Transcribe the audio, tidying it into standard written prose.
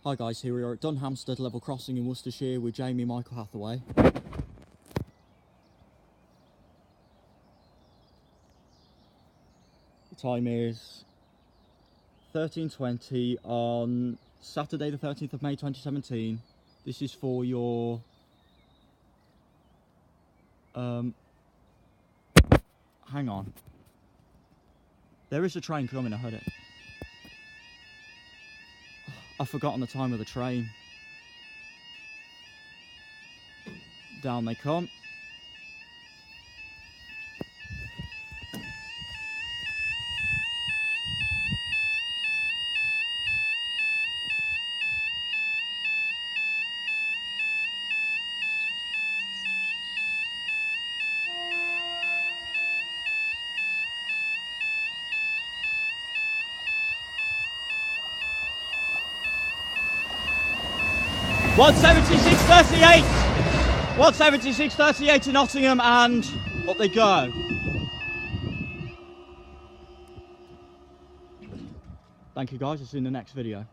Hi guys, here we are at Dunhampstead level crossing in Worcestershire with Jamie and Michael Hathaway. The time is 13:20 on Saturday the 13th of May 2017. This is for your hang on. There is a train coming, I heard it. I've forgotten the time of the train. Down they come. (176.38) 176.38 to Nottingham, and up they go. Thank you guys, I'll see you in the next video.